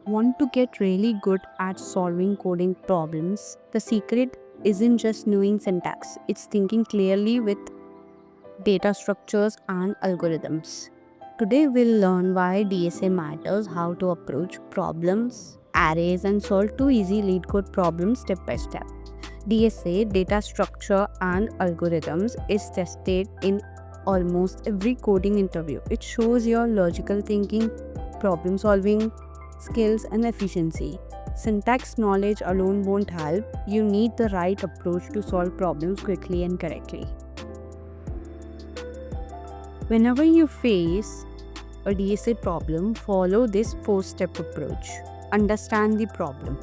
Want to get really good at solving coding problems? The secret isn't just knowing syntax, it's thinking clearly with data structures and algorithms. Today we'll learn why DSA matters, how to approach problems, arrays, and solve two easy LeetCode problems step by step. DSA, data structure and algorithms, is tested in almost every coding interview. It shows your logical thinking, problem solving skills, and efficiency. Syntax knowledge alone won't help. You need the right approach to solve problems quickly and correctly. Whenever you face a DSA problem, follow this 4-step approach. Understand the problem.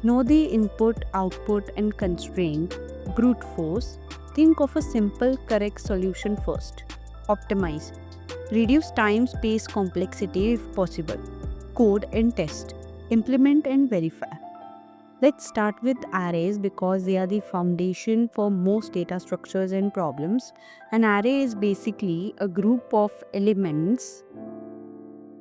Know the input, output, and constraint. Brute force. Think of a simple, correct solution first. Optimize. Reduce time, space, complexity if possible. Code and test. Implement and verify. Let's start with arrays because they are the foundation for most data structures and problems. An array is basically a group of elements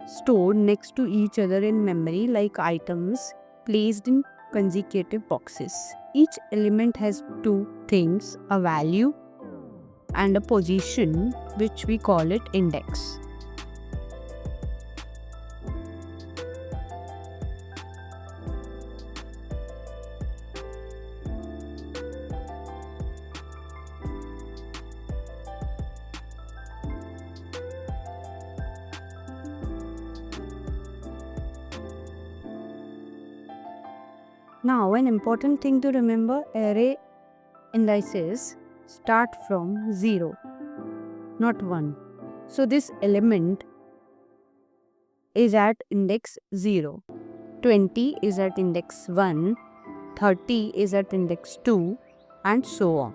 stored next to each other in memory like items placed in consecutive boxes. Each element has two things, a value and a position, which we call it index. Now, an important thing to remember, array indices start from 0, not 1. So this element is at index 0, 20 is at index 1, 30 is at index 2, and so on.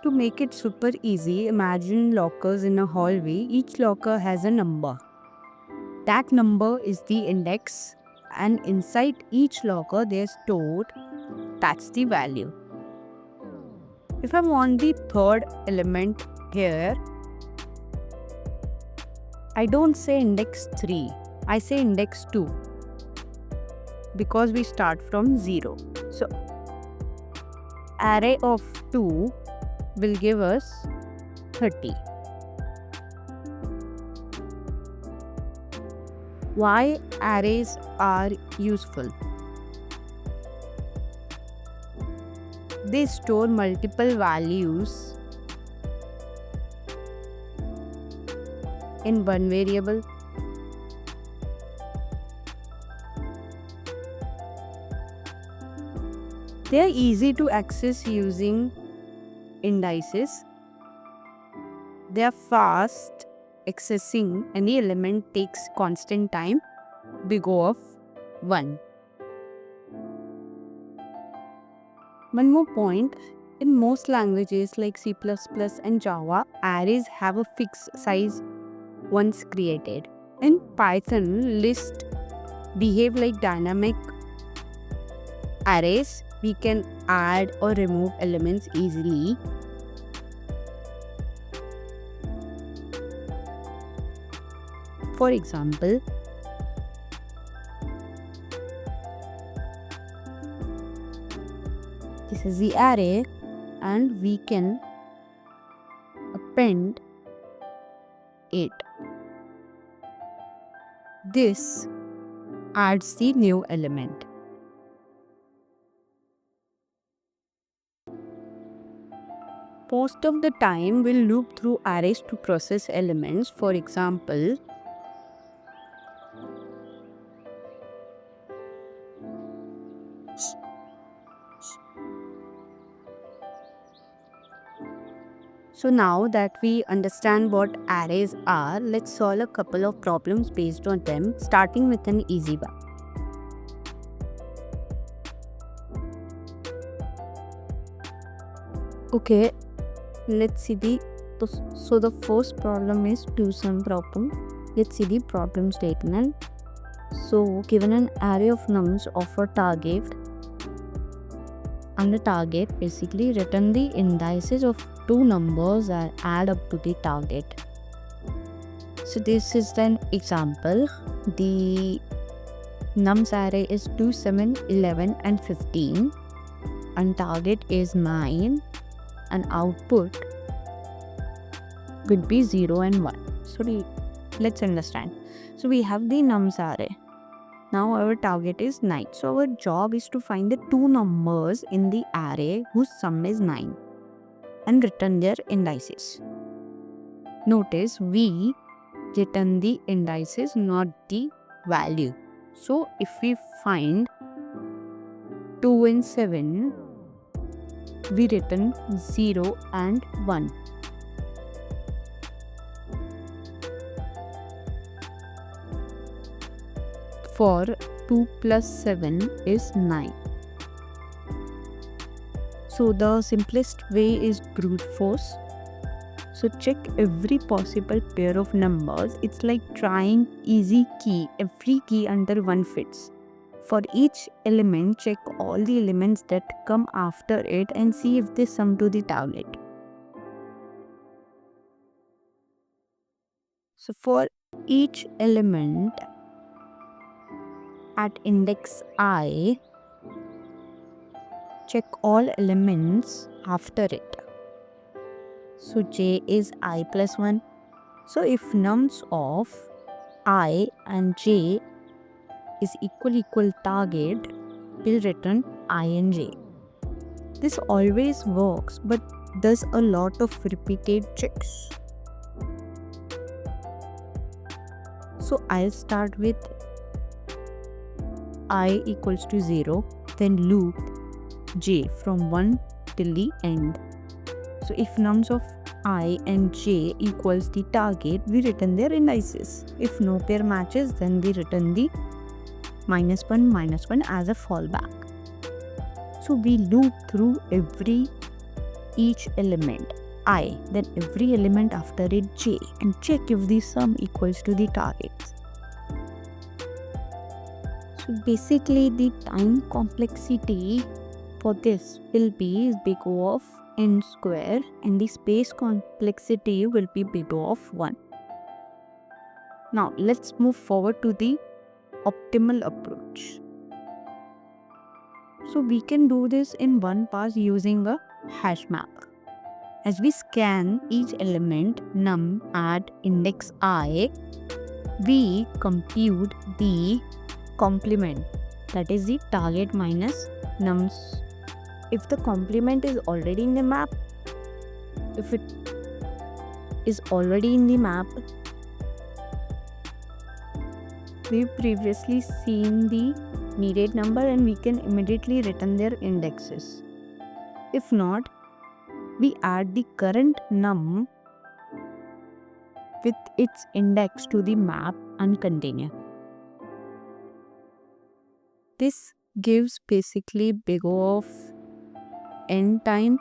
To make it super easy, imagine lockers in a hallway. Each locker has a number. That number is the index, and inside each locker they are stored. That's the value. If I want the third element here, I don't say index 3, I say index 2 because we start from 0. So array of 2 will give us 30. Why arrays are useful? They store multiple values in one variable. They are easy to access using indices. They are fast. Accessing any element takes constant time. Big O of 1. One more point, in most languages like C++ and Java, arrays have a fixed size once created. In Python, lists behave like dynamic arrays. We can add or remove elements easily. For example, this is the array and we can append it. This adds the new element. Most of the time, we'll loop through arrays to process elements. For example, so now that we understand what arrays are, let's solve a couple of problems based on them, starting with an easy one. Okay, let's see the first problem is do some problem. Let's see the problem statement. So given an array of nums of a target, and the target basically return the indices of two numbers and add up to the target. So this is an example. The nums array is 2, 7, 11 and 15 and target is 9 and output could be 0 and 1. So let's understand. So we have the nums array. Now our target is 9. So our job is to find the two numbers in the array whose sum is 9 and return their indices. Notice we return the indices, not the value. So if we find 2 and 7, we return 0 and 1. For 2 plus 7 is 9. So the simplest way is brute force. So check every possible pair of numbers. It's like trying easy key. Every key under one fits. For each element, check all the elements that come after it and see if they sum to the target. So for each element at index I, check all elements after it. So j is I plus 1. So if nums of I and j is equal target, we'll return I and j. This always works but does a lot of repeated checks. So I'll start with I equals to 0, then loop j from 1 till the end. So if nums of I and j equals the target, we return their indices. If no pair matches, then we return the -1 as a fallback. So we loop through each element I, then every element after it j, and check if the sum equals to the targets. So basically the time complexity for this will be big O of n square and the space complexity will be big O of 1. Now let's move forward to the optimal approach. So we can do this in one pass using a hash map. As we scan each element num at index I, we compute the complement, that is the target minus nums. If the complement is already in the map, if it is already in the map, we've previously seen the needed number and we can immediately return their indexes. If not, we add the current num with its index to the map and continue. This gives basically big O of n time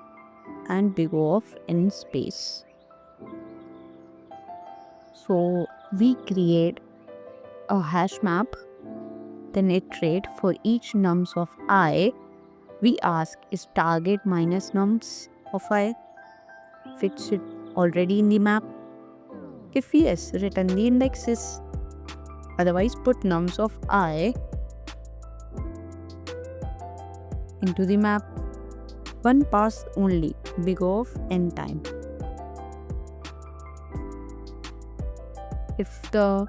and big O of n space. So we create a hash map, then iterate for each nums of I. We ask, is target minus nums of I? Fits it already in the map? If yes, return the indexes. Otherwise, put nums of I into the map. One pass only, big O of n time. If the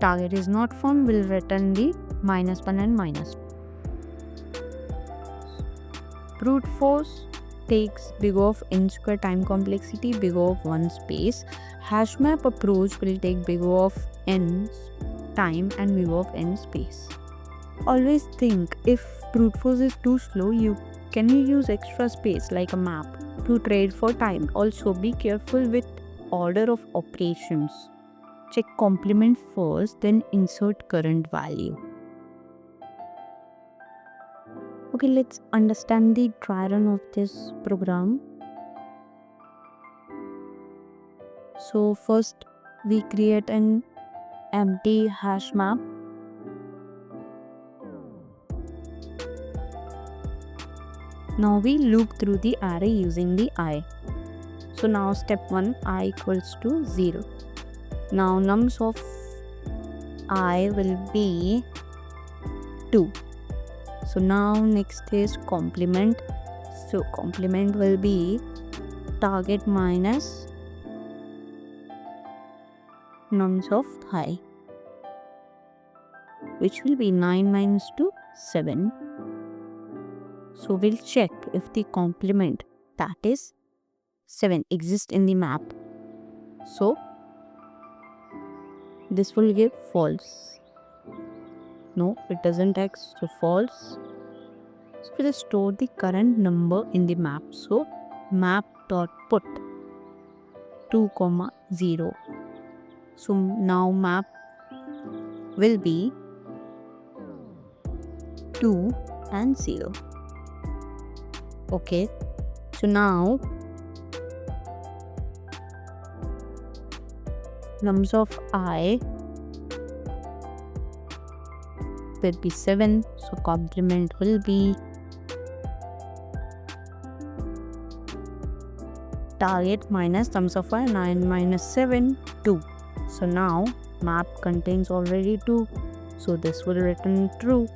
target is not found, we'll return the -1 and -1. Brute force takes big O of n square time complexity, big O of 1 space. HashMap approach will take big O of n time and big O of n space. Always think, if brute force is too slow, can use extra space like a map to trade for time. Also be careful with order of operations. Check complement first, then insert current value. Okay, let's understand the dry run of this program. So first we create an empty hash map. Now we loop through the array using the I. So now step 1, I equals to 0. Now nums of I will be 2. So now next is complement. So complement will be target minus nums of I, which will be 9 minus 2, 7. So we'll check if the complement, that is 7, exists in the map. So this will give false. No, it doesn't exist, so false. So we'll store the current number in the map. So map.put 2, 0. So now map will be 2 and 0. Okay, so now nums of I will be 7. So complement will be target minus nums of I, 9 minus 7, 2. So now map contains already 2. So this will return true.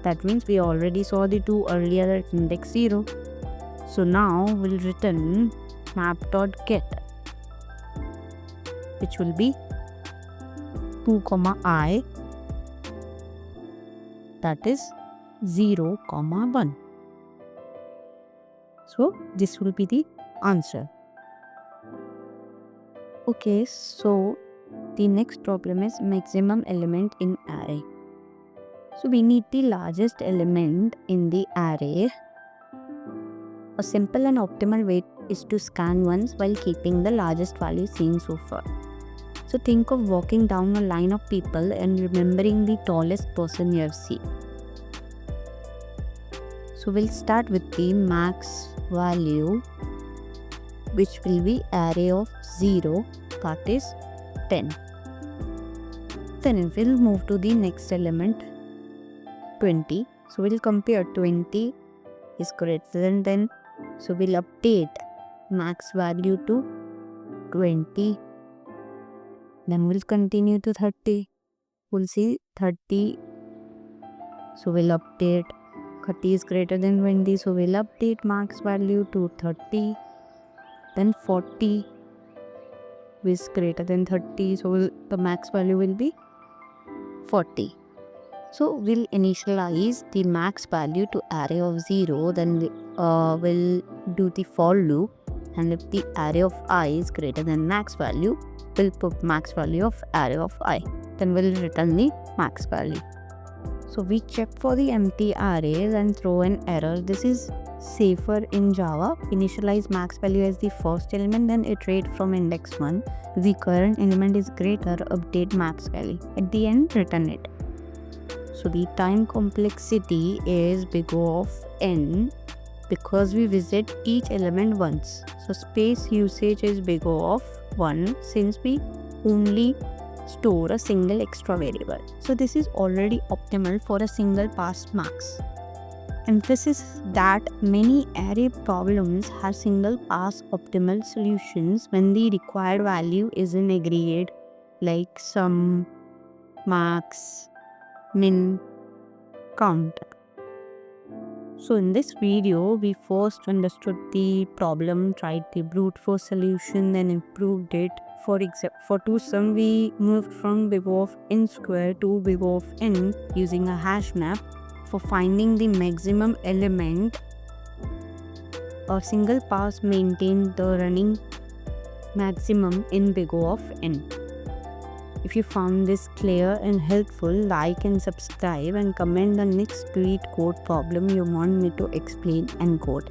That means we already saw the 2 earlier at index 0. So now we'll return map.get, which will be 2, I, that is 0, 1. So this will be the answer. Okay, so the next problem is maximum element in array. So we need the largest element in the array. A simple and optimal way is to scan once while keeping the largest value seen so far. So think of walking down a line of people and remembering the tallest person you have seen. So we'll start with the max value, which will be array of 0, that is 10. Then we'll move to the next element, 20. So we'll compare 20 is greater than 10. So we'll update max value to 20. Then we'll continue to 30. We'll see 30. So we'll update 30 is greater than 20. So we'll update max value to 30. Then 40 is greater than 30. So the max value will be 40. So we'll initialize the max value to array of 0. Then we'll do the for loop. And if the array of I is greater than max value, we'll put max value of array of I. Then we'll return the max value. So we check for the empty arrays and throw an error. This is safer in Java. Initialize max value as the first element, then iterate from index 1. If the current element is greater, update max value. At the end, return it. So the time complexity is big O of n because we visit each element once. So space usage is big O of 1 since we only store a single extra variable. So this is already optimal for a single pass max. Emphasis that many array problems have single pass optimal solutions when the required value is in aggregate like sum, max, min, count. So in this video, we first understood the problem, tried the brute force solution, then improved it. For to sum, we moved from big O of n square to big O of n using a hash map. For finding the maximum element, a single pass maintained the running maximum in big O of n. If you found this clear and helpful, like and subscribe and comment the next LeetCode problem you want me to explain and code.